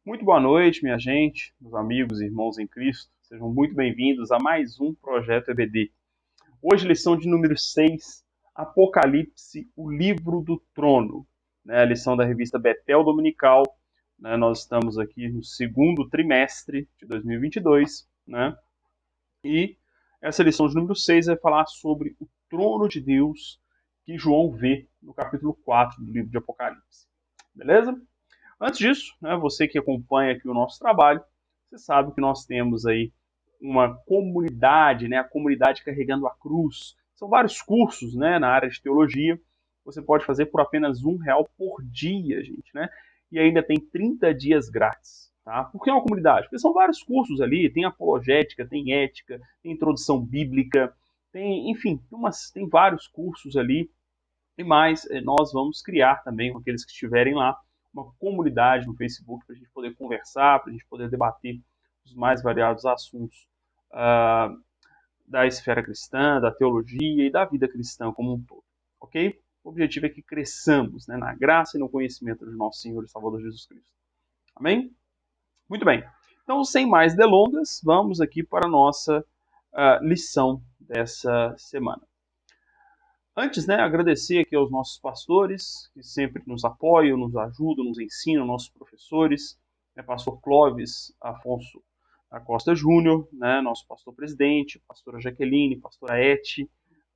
Muito boa noite, minha gente, meus amigos e irmãos em Cristo. Sejam muito bem-vindos a mais um Projeto EBD. Hoje, lição de número 6, Apocalipse, o livro do trono. A lição da revista Betel Dominical. Nós estamos aqui no segundo trimestre de 2022. E essa lição de número 6 vai falar sobre o trono de Deus que João vê no capítulo 4 do livro de Apocalipse. Beleza? Antes disso, você que acompanha aqui o nosso trabalho, você sabe que nós temos aí uma comunidade, a comunidade carregando a cruz. São vários cursos, na área de teologia. Você pode fazer por apenas R$1 por dia, gente, E ainda tem 30 dias grátis, tá? Por que uma comunidade? Porque são vários cursos ali, tem apologética, tem ética, tem introdução bíblica, enfim, tem vários cursos ali. E mais, nós vamos criar também com aqueles que estiverem lá uma comunidade no Facebook para a gente poder conversar, para a gente poder debater os mais variados assuntos da esfera cristã, da teologia e da vida cristã como um todo, ok? O objetivo é que cresçamos na graça e no conhecimento de nosso Senhor e Salvador Jesus Cristo. Amém? Muito bem. Então, sem mais delongas, vamos aqui para a nossa lição dessa semana. Antes, agradecer aqui aos nossos pastores, que sempre nos apoiam, nos ajudam, nos ensinam, nossos professores, pastor Clóvis Afonso da Costa Júnior, nosso pastor-presidente, pastora Jaqueline, pastora Eti,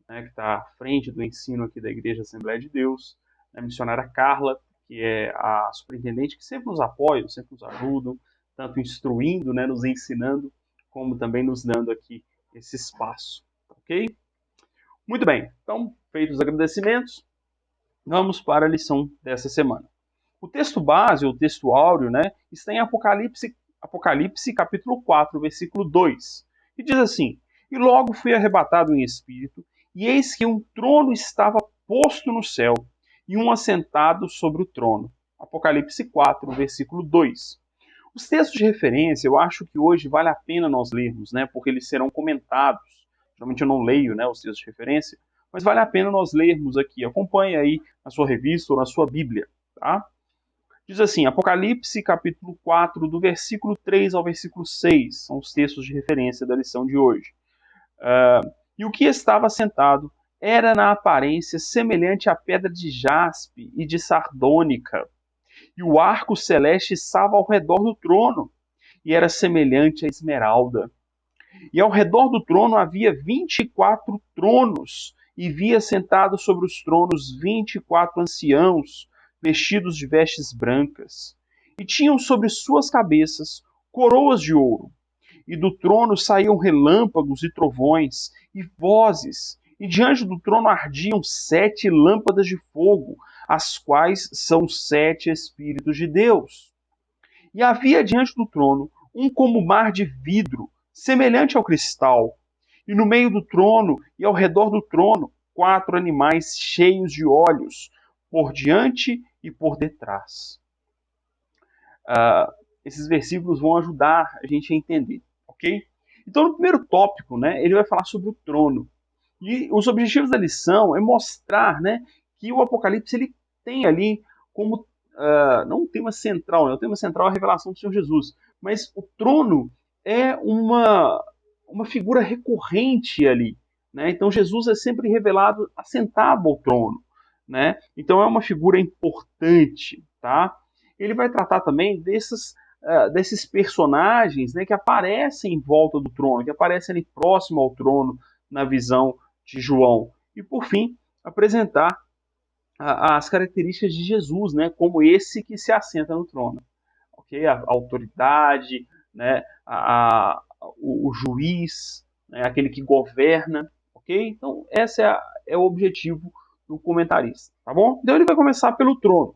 que está à frente do ensino aqui da Igreja Assembleia de Deus, a missionária Carla, que é a superintendente, que sempre nos apoia, sempre nos ajudam, tanto instruindo, nos ensinando, como também nos dando aqui esse espaço, ok? Muito bem, então, feitos os agradecimentos, vamos para a lição dessa semana. O texto base, ou texto áureo, está em Apocalipse capítulo 4, versículo 2, que diz assim: E logo fui arrebatado em espírito, e eis que um trono estava posto no céu, e um assentado sobre o trono. Apocalipse 4, versículo 2. Os textos de referência, eu acho que hoje vale a pena nós lermos, porque eles serão comentados. Geralmente eu não leio os textos de referência, mas vale a pena nós lermos aqui. Acompanhe aí na sua revista ou na sua Bíblia, tá? Diz assim, Apocalipse capítulo 4, do versículo 3 ao versículo 6, são os textos de referência da lição de hoje. E o que estava sentado era na aparência semelhante à pedra de jaspe e de sardônica, e o arco celeste estava ao redor do trono, e era semelhante à esmeralda. E ao redor do trono havia 24 tronos, e via sentados sobre os tronos 24 anciãos, vestidos de vestes brancas. E tinham sobre suas cabeças coroas de ouro. E do trono saíam relâmpagos e trovões, e vozes. E diante do trono ardiam 7 lâmpadas de fogo, as quais são 7 Espíritos de Deus. E havia diante do trono um como mar de vidro, semelhante ao cristal, e no meio do trono e ao redor do trono 4 animais cheios de olhos, por diante e por detrás. Esses versículos vão ajudar a gente a entender, ok? Então, no primeiro tópico, ele vai falar sobre o trono. E os objetivos da lição é mostrar, que o Apocalipse ele tem ali como não um tema central, o tema central é a revelação do Senhor Jesus, mas o trono é uma figura recorrente ali, Então Jesus é sempre revelado assentado ao trono, Então é uma figura importante, tá? Ele vai tratar também desses personagens, que aparecem em volta do trono, que aparecem ali próximo ao trono na visão de João. E por fim, apresentar as características de Jesus, como esse que se assenta no trono. Okay? A autoridade, o juiz, aquele que governa. Okay? Então, esse é o objetivo do comentarista. Tá bom? Então, ele vai começar pelo trono.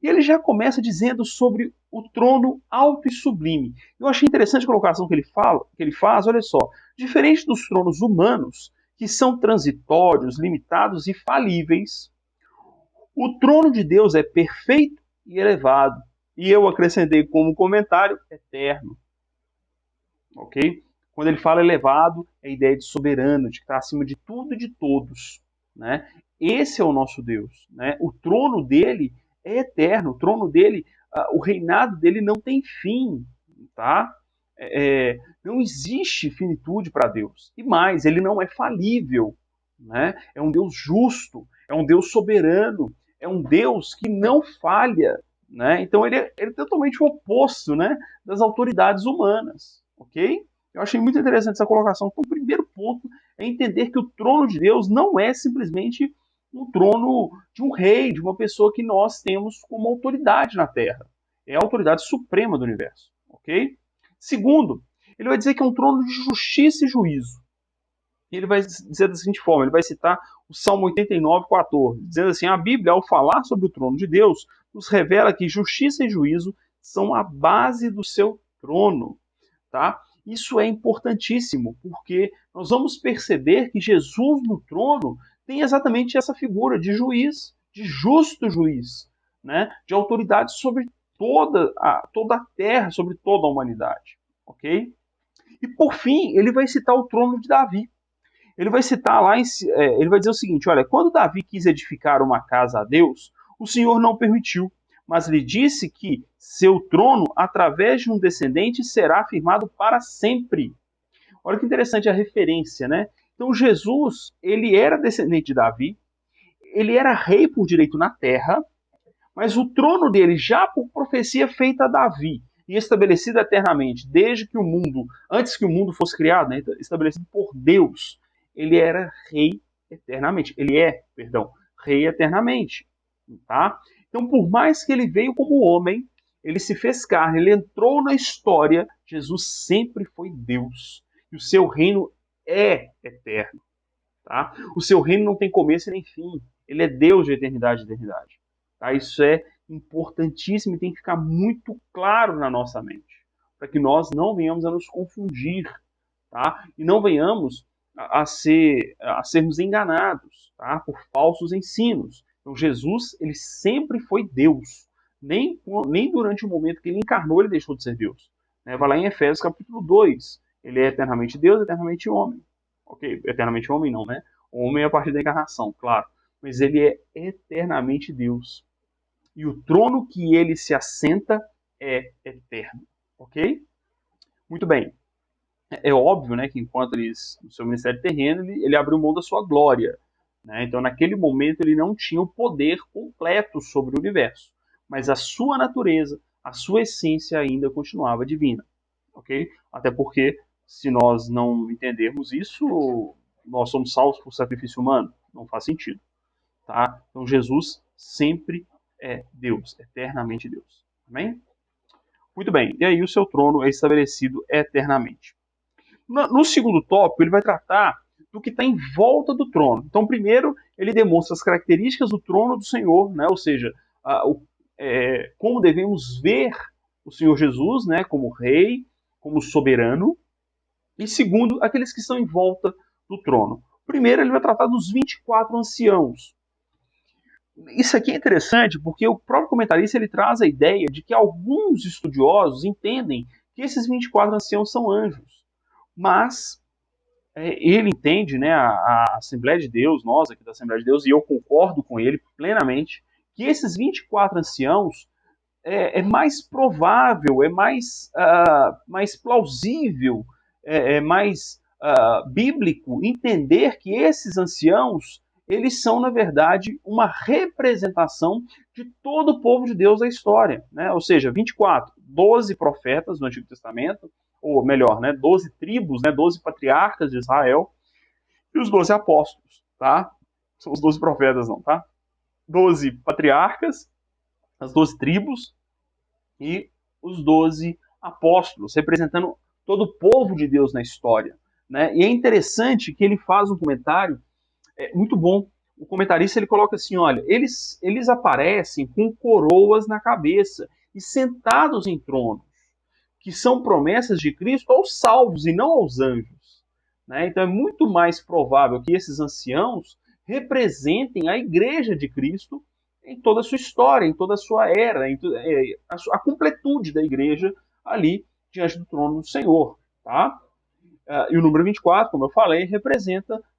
E ele já começa dizendo sobre o trono alto e sublime. Eu achei interessante a colocação que ele faz, olha só. Diferente dos tronos humanos, que são transitórios, limitados e falíveis, o trono de Deus é perfeito e elevado. E eu acrescentei como comentário, eterno. Ok? Quando ele fala elevado, é a ideia de soberano, de que está acima de tudo e de todos. Esse é o nosso Deus. O trono dele é eterno. O trono dele o reinado dele não tem fim, tá? Não existe finitude para Deus. E mais, ele não é falível, né? É um Deus justo, é um Deus soberano, é um Deus que não falha, né? Então ele é totalmente o oposto, né, das autoridades humanas, ok? Eu achei muito interessante essa colocação. Então, o primeiro ponto é entender que o trono de Deus não é simplesmente um trono de um rei, de uma pessoa que nós temos como autoridade na Terra. É a autoridade suprema do universo, ok? Segundo, ele vai dizer que é um trono de justiça e juízo. E ele vai dizer da seguinte forma, ele vai citar o Salmo 89:14, dizendo assim: a Bíblia, ao falar sobre o trono de Deus, nos revela que justiça e juízo são a base do seu trono. Tá? Isso é importantíssimo, porque nós vamos perceber que Jesus no trono tem exatamente essa figura de juiz, de justo juiz, né? De autoridade sobre toda a terra, sobre toda a humanidade. Ok? E por fim, ele vai citar o trono de Davi. Ele vai citar lá, ele vai dizer o seguinte: olha, quando Davi quis edificar uma casa a Deus, o Senhor não permitiu, mas lhe disse que seu trono, através de um descendente, será afirmado para sempre. Olha que interessante a referência, né? Então Jesus, ele era descendente de Davi, ele era rei por direito na terra, mas o trono dele, já por profecia feita a Davi, e estabelecido eternamente, desde que o mundo, antes que o mundo fosse criado, né, estabelecido por Deus, ele era rei eternamente. Ele é, perdão, rei eternamente. Tá? Então, por mais que ele veio como homem, ele se fez carne, ele entrou na história, Jesus sempre foi Deus. E o seu reino é eterno. Tá? O seu reino não tem começo nem fim. Ele é Deus de eternidade e eternidade. Tá? Isso é importantíssimo e tem que ficar muito claro na nossa mente, para que nós não venhamos a nos confundir, tá? E não venhamos a sermos enganados, tá? Por falsos ensinos. Então Jesus, ele sempre foi Deus. Nem durante o momento que ele encarnou ele deixou de ser Deus. Né? Vai lá em Efésios capítulo 2. Ele é eternamente Deus, eternamente homem. Ok, eternamente homem não, né? Homem é a partir da encarnação, claro. Mas ele é eternamente Deus. E o trono que ele se assenta é eterno. Ok? Muito bem. É óbvio, né, que enquanto no seu ministério terreno, ele abriu mão da sua glória. Né? Então, naquele momento, ele não tinha o poder completo sobre o universo. Mas a sua natureza, a sua essência ainda continuava divina. Ok? Até porque, se nós não entendermos isso, nós somos salvos por sacrifício humano. Não faz sentido. Tá? Então, Jesus sempre é Deus, eternamente Deus. Amém? Muito bem. E aí, o seu trono é estabelecido eternamente. No segundo tópico, ele vai tratar do que está em volta do trono. Então, primeiro, ele demonstra as características do trono do Senhor, né? Ou seja, como devemos ver o Senhor Jesus, né? Como rei, como soberano. E segundo, aqueles que estão em volta do trono. Primeiro, ele vai tratar dos 24 anciãos. Isso aqui é interessante porque o próprio comentarista ele traz a ideia de que alguns estudiosos entendem que esses 24 anciãos são anjos. Mas ele entende, né, a Assembleia de Deus, nós aqui da Assembleia de Deus, e eu concordo com ele plenamente, que esses 24 anciãos é mais provável, é mais plausível, é mais bíblico entender que esses anciãos, eles são, na verdade, uma representação de todo o povo de Deus da história. Né? Ou seja, 24, 12 profetas no Antigo Testamento, ou melhor, né, 12 tribos, né, 12 patriarcas de Israel, e os 12 apóstolos, tá? São os 12 profetas, não, tá? 12 patriarcas, as 12 tribos e os 12 apóstolos, representando todo o povo de Deus na história. Né? E é interessante que ele faz um comentário muito bom. O comentarista ele coloca assim, olha, eles aparecem com coroas na cabeça e sentados em tronos, que são promessas de Cristo aos salvos e não aos anjos. Né? Então é muito mais provável que esses anciãos representem a igreja de Cristo em toda a sua história, em toda a sua era, a completude da igreja ali diante do trono do Senhor. Tá? E o número 24, como eu falei,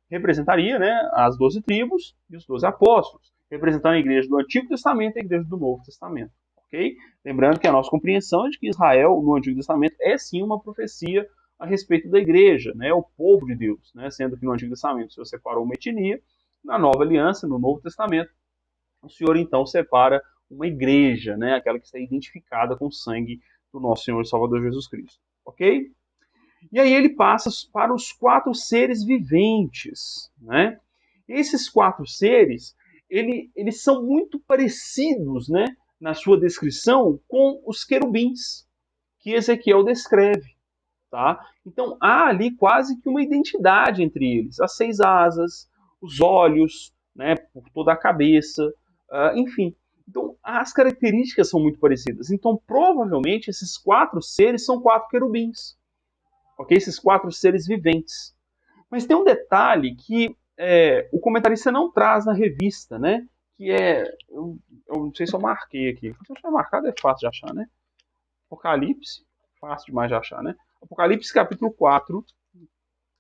representaria, né, as 12 tribos e os 12 apóstolos, representando a igreja do Antigo Testamento e a igreja do Novo Testamento. ok? Lembrando que a nossa compreensão é de que Israel, no Antigo Testamento, é sim uma profecia a respeito da igreja, né? O povo de Deus, né? Sendo que no Antigo Testamento o Senhor separou uma etnia, na Nova Aliança, no Novo Testamento, o Senhor então separa uma igreja, né? Aquela que está identificada com o sangue do nosso Senhor e Salvador Jesus Cristo, ok? E aí ele passa para os 4 seres viventes, né? Esses 4 seres, eles são muito parecidos, né, na sua descrição com os querubins que Ezequiel descreve, tá? Então há ali quase que uma identidade entre eles. As 6 asas, os olhos, né, por toda a cabeça, enfim. Então as características são muito parecidas. Então provavelmente esses 4 seres são 4 querubins, ok? Esses 4 seres viventes. Mas tem um detalhe que o comentarista não traz na revista, né? Que eu não sei se eu marquei aqui. Se eu tiver marcado é fácil de achar, né? Apocalipse, fácil demais de achar, né? Apocalipse capítulo 4,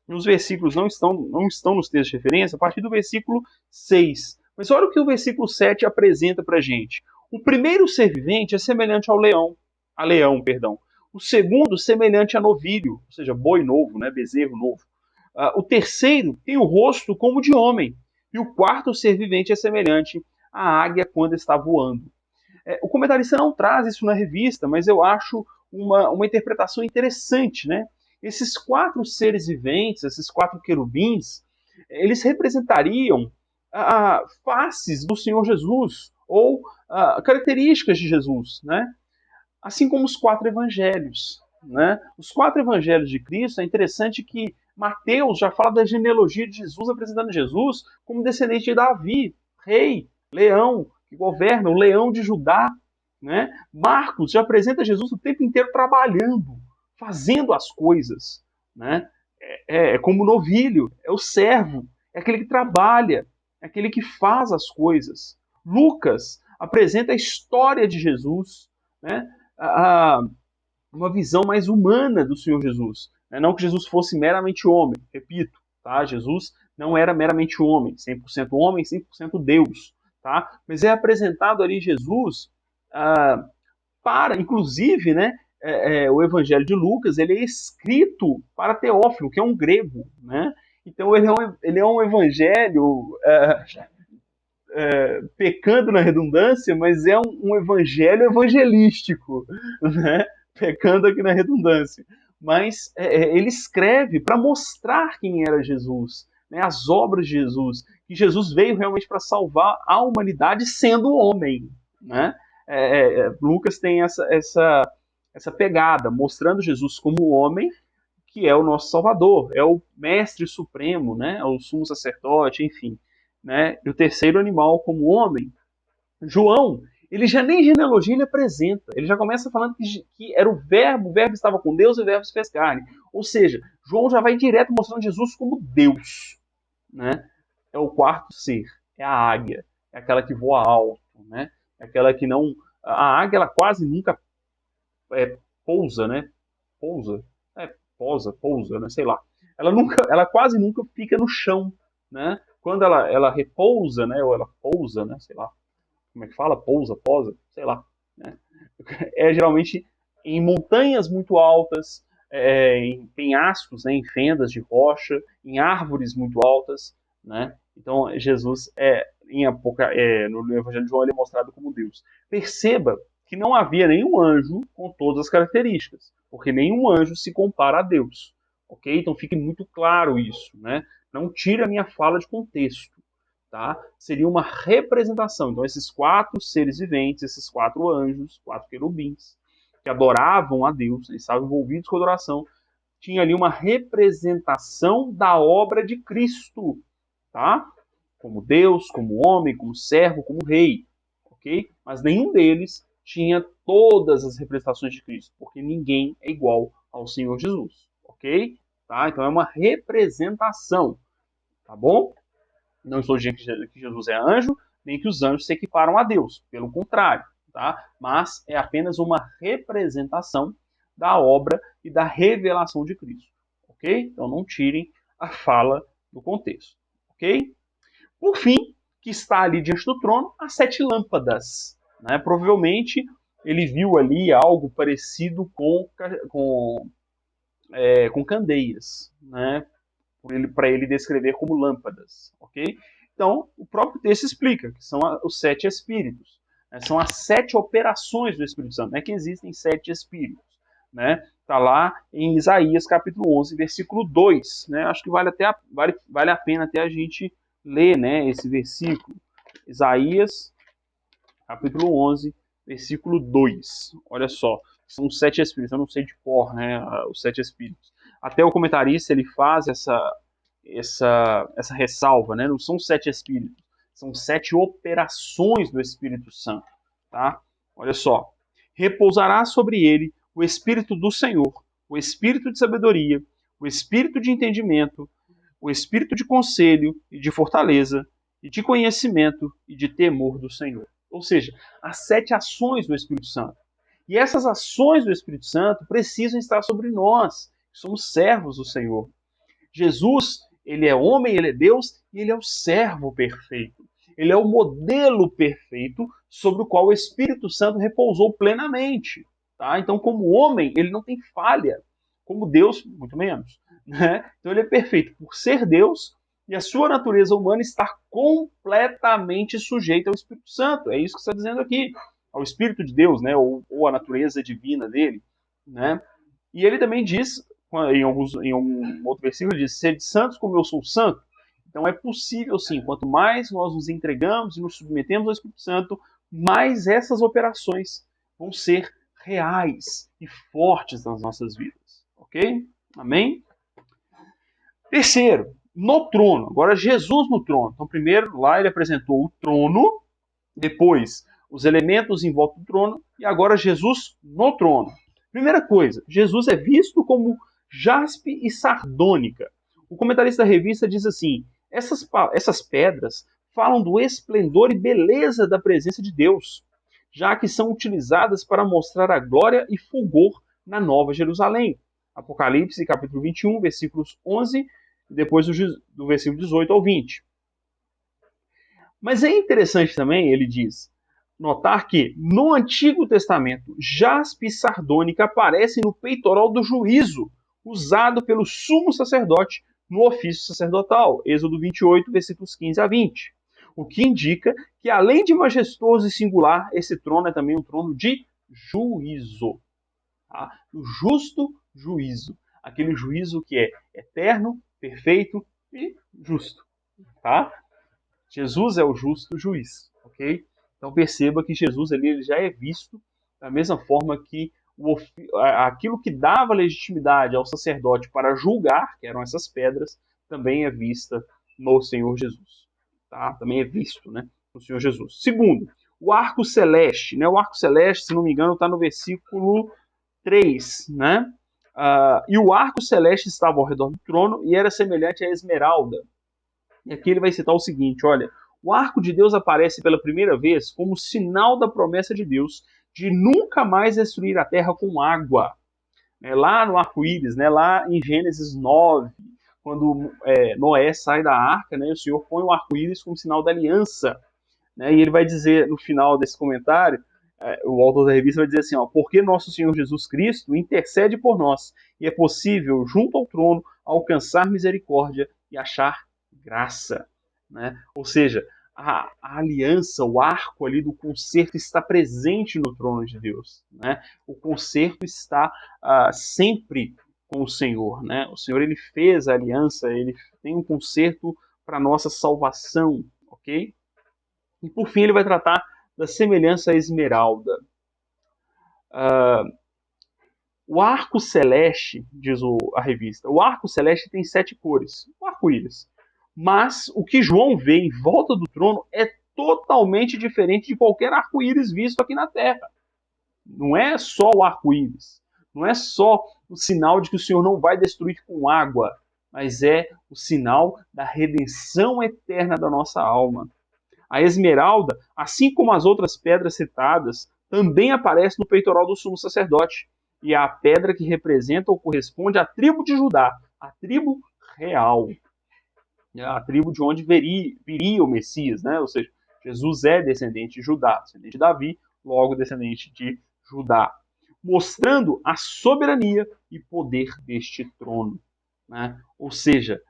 os versículos não estão nos textos de referência, a partir do versículo 6. Mas olha o que o versículo 7 apresenta para a gente. O primeiro ser vivente é semelhante ao leão, a leão, perdão. O segundo, semelhante a novilho, ou seja, boi novo, né? Bezerro novo. O terceiro tem o rosto como de homem. E o quarto ser vivente é semelhante à águia quando está voando. O comentarista não traz isso na revista, mas eu acho uma interpretação interessante, né? Esses 4 seres viventes, esses 4 querubins, eles representariam faces do Senhor Jesus, ou características de Jesus, né? Assim como os 4 evangelhos, né? Os 4 evangelhos de Cristo, é interessante que Mateus já fala da genealogia de Jesus, apresentando Jesus como descendente de Davi, rei, leão, que governa, o leão de Judá, né? Marcos já apresenta Jesus o tempo inteiro trabalhando, fazendo as coisas, né? É como o novilho, é o servo, é aquele que trabalha, é aquele que faz as coisas. Lucas apresenta a história de Jesus, né? Uma visão mais humana do Senhor Jesus. Né? Não que Jesus fosse meramente homem, repito, tá? Jesus não era meramente homem, 100% Deus. Tá? Mas é apresentado ali Jesus inclusive, né, o Evangelho de Lucas, ele é escrito para Teófilo, que é um grego, né? Então ele é um evangelho pecando na redundância, mas é um evangelho evangelístico, né? Pecando aqui na redundância. Mas ele escreve para mostrar quem era Jesus, né? As obras de Jesus, que Jesus veio realmente para salvar a humanidade sendo homem, né? Lucas tem essa pegada, mostrando Jesus como homem, que é o nosso Salvador, é o Mestre Supremo, né? É o sumo sacerdote, enfim. Né? E o terceiro animal como homem. João, ele já nem genealogia ele apresenta. Ele já começa falando que era o verbo estava com Deus e o verbo se fez carne. Ou seja, João já vai direto mostrando Jesus como Deus. Né? É o quarto ser, é a águia, é aquela que voa alto, né? É aquela que não... A águia, ela quase nunca pousa, né? Pousa? Pousa, né? Sei lá. Ela quase nunca fica no chão, né? Quando ela repousa, né? Ou ela pousa, né? Sei lá. Como é que fala? Posa, sei lá. Né? É geralmente em montanhas muito altas, em penhascos, né? Em fendas de rocha, em árvores muito altas, né? Então Jesus no Evangelho de João ele é mostrado como Deus. Perceba que não havia nenhum anjo com todas as características, porque nenhum anjo se compara a Deus, ok? Então fique muito claro isso, né? Não tire a minha fala de contexto, tá? Seria uma representação. Então esses 4 seres viventes, esses 4 anjos, 4 querubins, que adoravam a Deus, eles estavam envolvidos com a adoração, tinha ali uma representação da obra de Cristo, tá? Como Deus, como homem, como servo, como rei, ok? Mas nenhum deles tinha todas as representações de Cristo, porque ninguém é igual ao Senhor Jesus, ok? Tá? Então é uma representação, tá bom? Não estou dizendo que Jesus é anjo, nem que os anjos se equiparam a Deus, pelo contrário, tá? Mas é apenas uma representação da obra e da revelação de Cristo, ok? Então não tirem a fala do contexto, ok? Por fim, que está ali diante do trono, as 7 lâmpadas. Né? Provavelmente ele viu ali algo parecido com candeias, né? Para ele descrever como lâmpadas, ok? Então, o próprio texto explica que são os 7 espíritos, né? São as 7 operações do Espírito Santo, não é que existem 7 espíritos, né? Está lá em Isaías capítulo 11, versículo 2, né? Acho que vale a pena até a gente ler, né, esse versículo. Isaías capítulo 11, versículo 2. Olha só, são 7 espíritos, eu não sei de cor, né, os 7 espíritos. Até o comentarista ele faz essa ressalva, né? Não são 7 espíritos, são 7 operações do Espírito Santo, tá? Olha só, repousará sobre ele o Espírito do Senhor, o Espírito de sabedoria, o Espírito de entendimento, o Espírito de conselho e de fortaleza, e de conhecimento e de temor do Senhor. Ou seja, as 7 ações do Espírito Santo. E essas ações do Espírito Santo precisam estar sobre nós, que somos servos do Senhor. Jesus, ele é homem, ele é Deus e ele é o servo perfeito. Ele é o modelo perfeito sobre o qual o Espírito Santo repousou plenamente. Tá? Então, como homem, ele não tem falha. Como Deus, muito menos. Né? Então, ele é perfeito por ser Deus e a sua natureza humana está completamente sujeita ao Espírito Santo. É isso que está dizendo aqui. Ao Espírito de Deus, né? ou a natureza divina dele. Né? E ele também diz, em algum outro versículo, diz: sede santos como eu sou santo. Então é possível sim, quanto mais nós nos entregamos e nos submetemos ao Espírito Santo, mais essas operações vão ser reais e fortes nas nossas vidas. Ok? Amém? Terceiro, no trono. Agora Jesus no trono. Então primeiro lá ele apresentou o trono, depois os elementos em volta do trono e agora Jesus no trono. Primeira coisa, Jesus é visto como jaspe e sardônica. O comentarista da revista diz assim: essas pedras falam do esplendor e beleza da presença de Deus, já que são utilizadas para mostrar a glória e fulgor na Nova Jerusalém. Apocalipse, capítulo 21, versículos 11, e depois do versículo 18 ao 20. Mas é interessante também, ele diz, notar que no Antigo Testamento, jaspe e sardônica aparecem no peitoral do juízo, usado pelo sumo sacerdote no ofício sacerdotal. Êxodo 28, versículos 15 a 20. O que indica que, além de majestoso e singular, esse trono é também um trono de juízo. Tá? O justo juízo. Aquele juízo que é eterno, perfeito e justo. Tá? Jesus é o justo juiz, ok? Então perceba que Jesus ele já é visto da mesma forma que aquilo que dava legitimidade ao sacerdote para julgar, que eram essas pedras, também é vista no Senhor Jesus. Tá? Também é visto, né, no Senhor Jesus. Segundo, o arco celeste. Né? O arco celeste, se não me engano, está no versículo 3. Né? E o arco celeste estava ao redor do trono e era semelhante à esmeralda. E aqui ele vai citar o seguinte, olha, o arco de Deus aparece pela primeira vez como sinal da promessa de Deus de nunca mais destruir a terra com água. Lá no arco-íris, né, lá em Gênesis 9, quando Noé sai da arca, né, o Senhor põe o arco-íris como sinal da aliança. Né, e ele vai dizer no final desse comentário, o autor da revista vai dizer assim, ó, porque nosso Senhor Jesus Cristo intercede por nós e é possível, junto ao trono, alcançar misericórdia e achar graça. Né? Ou seja, a aliança, o arco ali do concerto está presente no trono de Deus. Né? O concerto está sempre com o Senhor. Né? O Senhor ele fez a aliança, ele tem um concerto para a nossa salvação. Ok? E por fim ele vai tratar da semelhança à esmeralda. O arco celeste, diz a revista, o arco celeste tem 7 cores, o arco-íris. Mas o que João vê em volta do trono é totalmente diferente de qualquer arco-íris visto aqui na Terra. Não é só o arco-íris, não é só o sinal de que o Senhor não vai destruir com água, mas é o sinal da redenção eterna da nossa alma. A esmeralda, assim como as outras pedras citadas, também aparece no peitoral do sumo sacerdote. E é a pedra que representa ou corresponde à tribo de Judá, a tribo real. A tribo de onde viria o Messias, né? Ou seja, Jesus é descendente de Judá, descendente de Davi, logo descendente de Judá, mostrando a soberania e poder deste trono, né? Ou seja,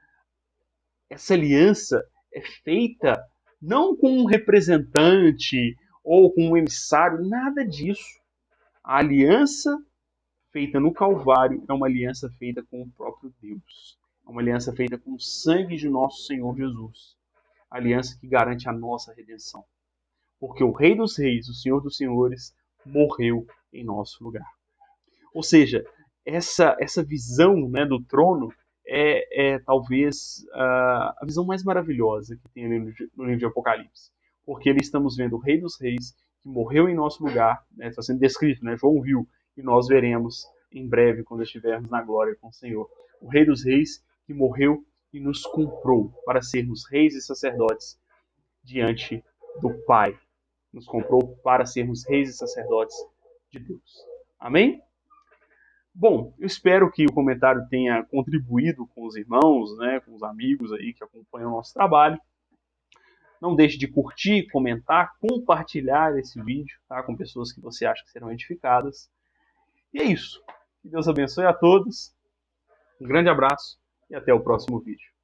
essa aliança é feita não com um representante ou com um emissário, nada disso. A aliança feita no Calvário é uma aliança feita com o próprio Deus. É uma aliança feita com o sangue de nosso Senhor Jesus. Aliança que garante a nossa redenção. Porque o Rei dos Reis, o Senhor dos Senhores, morreu em nosso lugar. Ou seja, essa visão, né, do trono é talvez a visão mais maravilhosa que tem ali no livro de Apocalipse. Porque ali estamos vendo o Rei dos Reis, que morreu em nosso lugar, né, está sendo descrito, né, João viu, e nós veremos em breve, quando estivermos na glória com o Senhor. O Rei dos Reis, que morreu e nos comprou para sermos reis e sacerdotes diante do Pai. Nos comprou para sermos reis e sacerdotes de Deus. Amém? Bom, eu espero que o comentário tenha contribuído com os irmãos, né, com os amigos aí que acompanham o nosso trabalho. Não deixe de curtir, comentar, compartilhar esse vídeo, tá, com pessoas que você acha que serão edificadas. E é isso. Que Deus abençoe a todos. Um grande abraço e até o próximo vídeo.